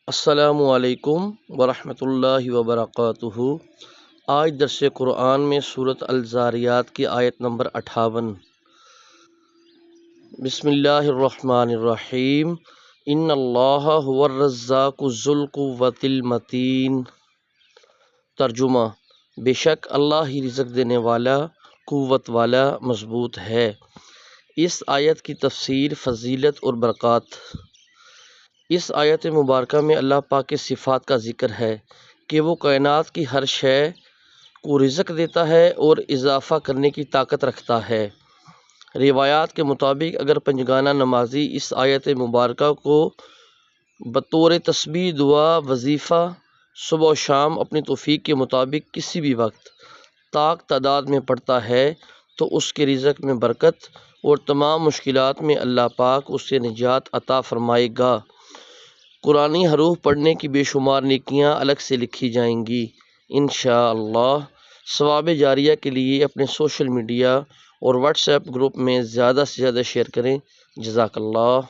السلام علیکم ورحمۃ اللہ وبرکاتہ۔ آج درس قرآن میں سورۃ الذاریات کی آیت نمبر 58۔ بسم اللہ الرحمن الرحیم۔ ان اللہ هو الرزاق ذو القوۃ المتین۔ ترجمہ: بے شک اللہ ہی رزق دینے والا، قوت والا، مضبوط ہے۔ اس آیت کی تفسیر، فضیلت اور برکات۔ اس آیت مبارکہ میں اللہ پاک کے صفات کا ذکر ہے کہ وہ کائنات کی ہر شے کو رزق دیتا ہے اور اضافہ کرنے کی طاقت رکھتا ہے۔ روایات کے مطابق اگر پنجگانہ نمازی اس آیت مبارکہ کو بطور تسبیح، دعا، وظیفہ صبح و شام اپنی توفیق کے مطابق کسی بھی وقت طاق تعداد میں پڑھتا ہے تو اس کے رزق میں برکت اور تمام مشکلات میں اللہ پاک اسے نجات عطا فرمائے گا۔ قرآنی حروف پڑھنے کی بے شمار نیکیاں الگ سے لکھی جائیں گی انشاءاللہ۔ ثواب جاریہ کے لیے اپنے سوشل میڈیا اور واٹس ایپ گروپ میں زیادہ سے زیادہ شیئر کریں۔ جزاک اللہ۔